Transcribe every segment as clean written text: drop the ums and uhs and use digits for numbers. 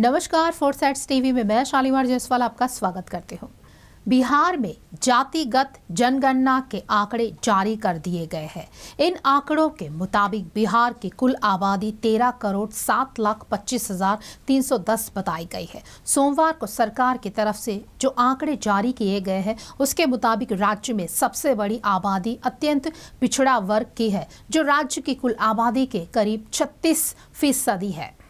नमस्कार, फोरसाइट्स टीवी में मैं शालीमार जायसवाल आपका स्वागत करती हूँ। बिहार में जातिगत जनगणना के आंकड़े जारी कर दिए गए हैं। इन आंकड़ों के मुताबिक बिहार की कुल आबादी 13,07,25,310 बताई गई है। सोमवार को सरकार की तरफ से जो आंकड़े जारी किए गए हैं उसके मुताबिक राज्य में सबसे बड़ी आबादी अत्यंत पिछड़ा वर्ग की है, जो राज्य की कुल आबादी के करीब 36% है।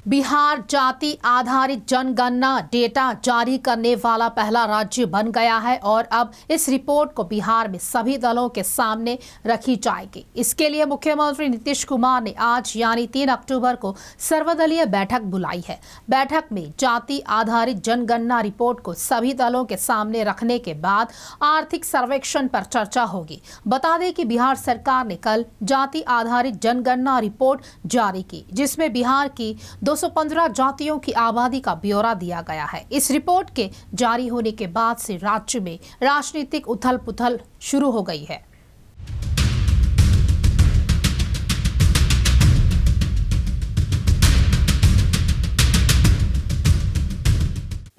बिहार जाति आधारित जनगणना डेटा जारी करने वाला पहला राज्य बन गया है और अब इस रिपोर्ट को बिहार में सभी दलों के सामने रखी जाएगी। इसके लिए मुख्यमंत्री नीतीश कुमार ने आज यानी 3 अक्टूबर को सर्वदलीय बैठक बुलाई है। बैठक में जाति आधारित जनगणना रिपोर्ट को सभी दलों के सामने रखने के बाद आर्थिक सर्वेक्षण पर चर्चा होगी। बता दें कि बिहार सरकार ने कल जाति आधारित जनगणना रिपोर्ट जारी की, जिसमें बिहार की 215 जातियों की आबादी का ब्यौरा दिया गया है। इस रिपोर्ट के जारी होने के बाद से राज्य में राजनीतिक उथल-पुथल शुरू हो गई है।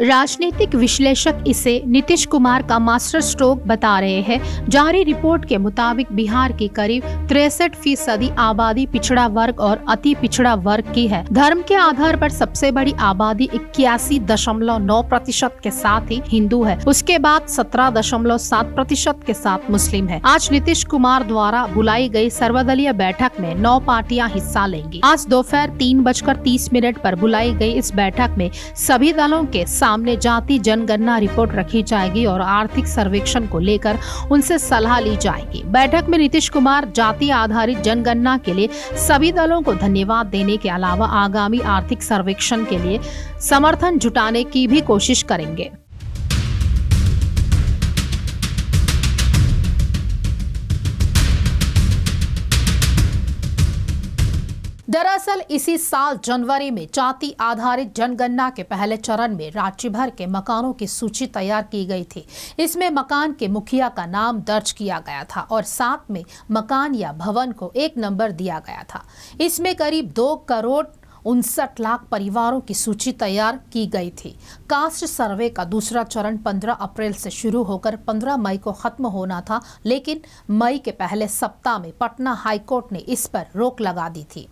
राजनीतिक विश्लेषक इसे नीतीश कुमार का मास्टर स्ट्रोक बता रहे हैं। जारी रिपोर्ट के मुताबिक बिहार की करीब 63% आबादी पिछड़ा वर्ग और अति पिछड़ा वर्ग की है। धर्म के आधार पर सबसे बड़ी आबादी 81.9% के साथ ही हिंदू है। उसके बाद 17.7% के साथ मुस्लिम है। आज नीतीश कुमार द्वारा बुलाई गई सर्वदलीय बैठक में 9 पार्टियां हिस्सा लेंगी। आज दोपहर 3:30 पर बुलाई गई इस बैठक में सभी दलों के सामने जाति जनगणना रिपोर्ट रखी जाएगी और आर्थिक सर्वेक्षण को लेकर उनसे सलाह ली जाएगी। बैठक में नीतीश कुमार जाति आधारित जनगणना के लिए सभी दलों को धन्यवाद देने के अलावा आगामी आर्थिक सर्वेक्षण के लिए समर्थन जुटाने की भी कोशिश करेंगे। दरअसल इसी साल जनवरी में जाति आधारित जनगणना के पहले चरण में राज्य भर के मकानों की सूची तैयार की गई थी। इसमें मकान के मुखिया का नाम दर्ज किया गया था और साथ में मकान या भवन को 1 नंबर दिया गया था। इसमें करीब 2,59,00,000 परिवारों की सूची तैयार की गई थी। कास्ट सर्वे का दूसरा चरण 15 अप्रैल से शुरू होकर 15 मई को खत्म होना था, लेकिन मई के पहले सप्ताह में पटना हाईकोर्ट ने इस पर रोक लगा दी थी।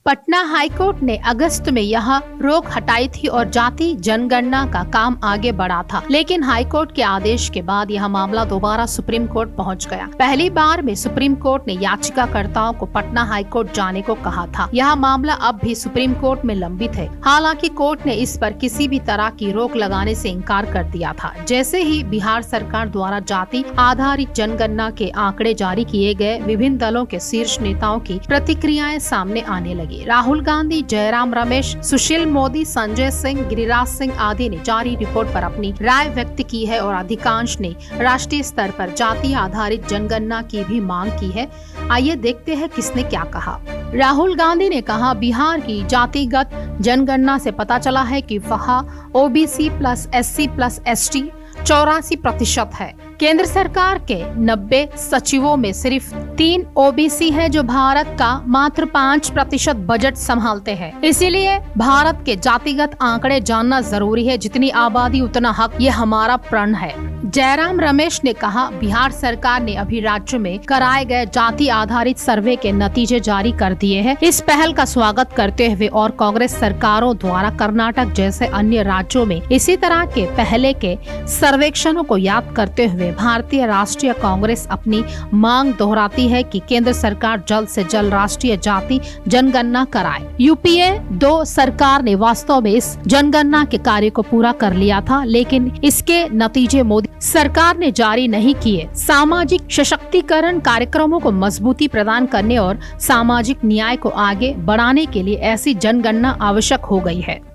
पटना हाईकोर्ट ने अगस्त में यह रोक हटाई थी और जाति जनगणना का काम आगे बढ़ा था, लेकिन हाईकोर्ट के आदेश के बाद यह मामला दोबारा सुप्रीम कोर्ट पहुंच गया। पहली बार में सुप्रीम कोर्ट ने याचिकाकर्ताओं को पटना हाईकोर्ट जाने को कहा था। यह मामला अब भी सुप्रीम कोर्ट में लंबित है। हालांकि कोर्ट ने इस पर किसी भी तरह की रोक लगाने से इनकार कर दिया था। जैसे ही बिहार सरकार द्वारा जाति आधारित जनगणना के आंकड़े जारी किए गए, विभिन्न दलों के शीर्ष नेताओं की प्रतिक्रियाएं सामने आने लगी। राहुल गांधी, जयराम रमेश, सुशील मोदी, संजय सिंह, गिरिराज सिंह आदि ने जारी रिपोर्ट पर अपनी राय व्यक्त की है और अधिकांश ने राष्ट्रीय स्तर पर जाति आधारित जनगणना की भी मांग की है। आइए देखते हैं किसने क्या कहा। राहुल गांधी ने कहा, बिहार की जातिगत जनगणना से पता चला है कि वहाँ OBC plus SC plus ST 84% है। केंद्र सरकार के 90 सचिवों में सिर्फ 3 OBC है, जो भारत का मात्र 5% बजट संभालते हैं। इसीलिए भारत के जातिगत आंकड़े जानना जरूरी है। जितनी आबादी उतना हक, ये हमारा प्रण है। जयराम रमेश ने कहा, बिहार सरकार ने अभी राज्य में कराए गए जाति आधारित सर्वे के नतीजे जारी कर दिए हैं। इस पहल का स्वागत करते हुए और कांग्रेस सरकारों द्वारा कर्नाटक जैसे अन्य राज्यों में इसी तरह के पहले के सर्वेक्षणों को याद करते हुए भारतीय राष्ट्रीय कांग्रेस अपनी मांग दोहराती है कि केंद्र सरकार जल्द से जल्द राष्ट्रीय जाति जनगणना कराए। UPA 2 सरकार ने वास्तव में इस जनगणना के कार्य को पूरा कर लिया था, लेकिन इसके नतीजे मोदी सरकार ने जारी नहीं किए। सामाजिक सशक्तिकरण कार्यक्रमों को मजबूती प्रदान करने और सामाजिक न्याय को आगे बढ़ाने के लिए ऐसी जनगणना आवश्यक हो गई है।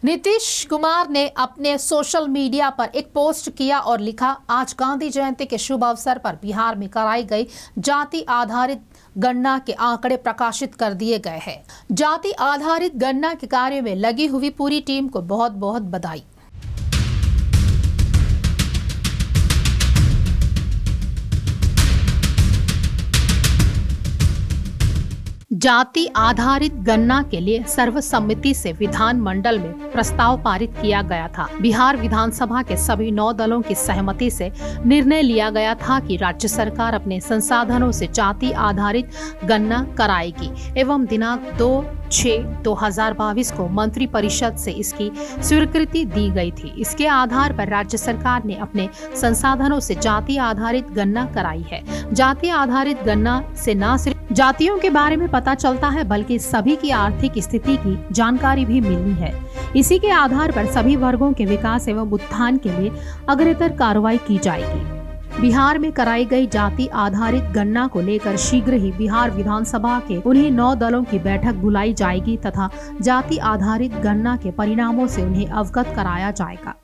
नीतीश कुमार ने अपने सोशल मीडिया पर एक पोस्ट किया और लिखा, आज गांधी जयंती के शुभ अवसर पर बिहार में कराई गई जाति आधारित गणना के आंकड़े प्रकाशित कर दिए गए हैं। जाति आधारित गणना के कार्य में लगी हुई पूरी टीम को बहुत बहुत बधाई। जाति आधारित गणना के लिए सर्वसम्मति से विधानमंडल में प्रस्ताव पारित किया गया था। बिहार विधानसभा के सभी 9 दलों की सहमति से निर्णय लिया गया था कि राज्य सरकार अपने संसाधनों से जाति आधारित गणना कराएगी एवं दिनांक 2/6/2022 को मंत्री परिषद से इसकी स्वीकृति दी गई थी। इसके आधार पर राज्य सरकार ने अपने संसाधनों से जाति आधारित गणना कराई है। जाति आधारित गणना से न सिर्फ जातियों के बारे में पता चलता है बल्कि सभी की आर्थिक स्थिति की जानकारी भी मिलनी है। इसी के आधार पर सभी वर्गों के विकास एवं उत्थान के लिए अग्रतर कार्रवाई की जाएगी। बिहार में कराई गई जाति आधारित गणना को लेकर शीघ्र ही बिहार विधानसभा के उन्हीं 9 दलों की बैठक बुलाई जाएगी तथा जाति आधारित गणना के परिणामों से उन्हें अवगत कराया जाएगा।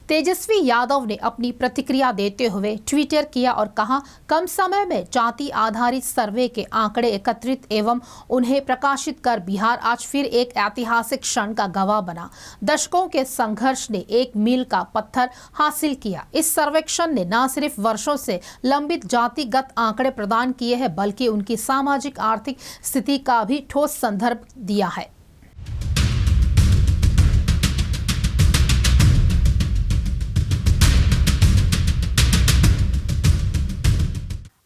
तेजस्वी यादव ने अपनी प्रतिक्रिया देते हुए ट्वीटर किया और कहा, कम समय में जाति आधारित सर्वे के आंकड़े एकत्रित एवं उन्हें प्रकाशित कर बिहार आज फिर एक ऐतिहासिक क्षण का गवाह बना। दशकों के संघर्ष ने एक मील का पत्थर हासिल किया। इस सर्वेक्षण ने न सिर्फ वर्षों से लंबित जातिगत आंकड़े प्रदान किए हैं बल्कि उनकी सामाजिक आर्थिक स्थिति का भी ठोस संदर्भ दिया है।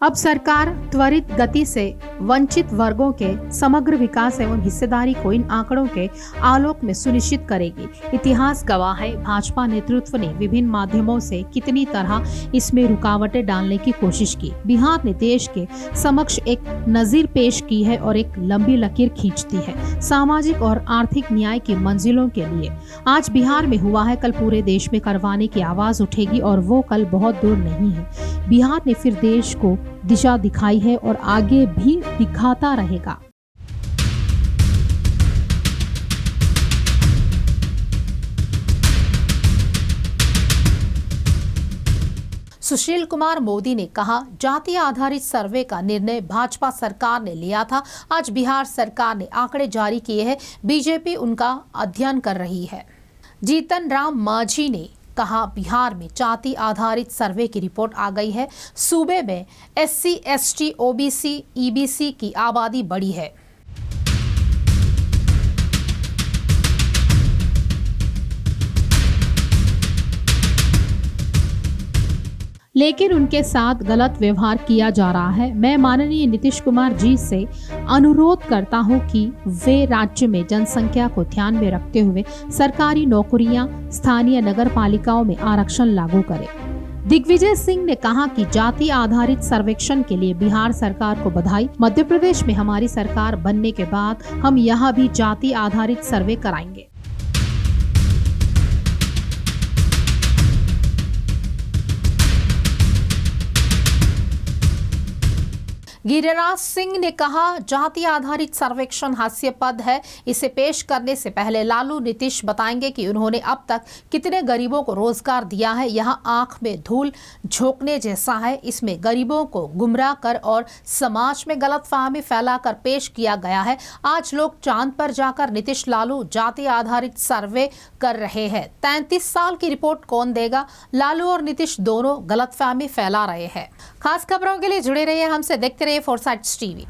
अब सरकार त्वरित गति से वंचित वर्गों के समग्र विकास एवं हिस्सेदारी को इन आंकड़ों के आलोक में सुनिश्चित करेगी। इतिहास गवाह है, भाजपा नेतृत्व ने विभिन्न माध्यमों से कितनी तरह इसमें रुकावटें डालने की कोशिश की। बिहार ने देश के समक्ष एक नजीर पेश की है और एक लंबी लकीर खींचती है सामाजिक और आर्थिक न्याय की मंजिलों के लिए। आज बिहार में हुआ है, कल पूरे देश में करवाने की आवाज उठेगी और वो कल बहुत दूर नहीं है। बिहार ने फिर देश को दिशा दिखाई है और आगे भी दिखाता रहेगा। सुशील कुमार मोदी ने कहा, जाति आधारित सर्वे का निर्णय भाजपा सरकार ने लिया था। आज बिहार सरकार ने आंकड़े जारी किए हैं, बीजेपी उनका अध्ययन कर रही है। जीतन राम मांझी ने कहा, बिहार में जाति आधारित सर्वे की रिपोर्ट आ गई है। सूबे में SC, ST, OBC, EBC की आबादी बढ़ी है। लेकिन उनके साथ गलत व्यवहार किया जा रहा है। मैं माननीय नीतीश कुमार जी से अनुरोध करता हूं कि वे राज्य में जनसंख्या को ध्यान में रखते हुए सरकारी नौकरियां, स्थानीय नगर पालिकाओं में आरक्षण लागू करें। दिग्विजय सिंह ने कहा कि जाति आधारित सर्वेक्षण के लिए बिहार सरकार को बधाई। मध्य प्रदेश में हमारी सरकार बनने के बाद हम यहाँ भी जाति आधारित सर्वे कराएंगे। गिरिराज सिंह ने कहा, जाति आधारित सर्वेक्षण हास्यास्पद है। इसे पेश करने से पहले लालू नीतीश बताएंगे कि उन्होंने अब तक कितने गरीबों को रोजगार दिया है। यहाँ आंख में धूल झोंकने जैसा है। इसमें गरीबों को गुमराह कर और समाज में गलतफहमी फैलाकर पेश किया गया है। आज लोग चांद पर जाकर नीतीश लालू जाति आधारित सर्वे कर रहे हैं। 33 साल की रिपोर्ट कौन देगा? लालू और नीतीश दोनों गलतफहमी फैला रहे हैं। खास खबरों के लिए जुड़े रहिए हमसे, देखते रहिए फोरसाइट्स टीवी।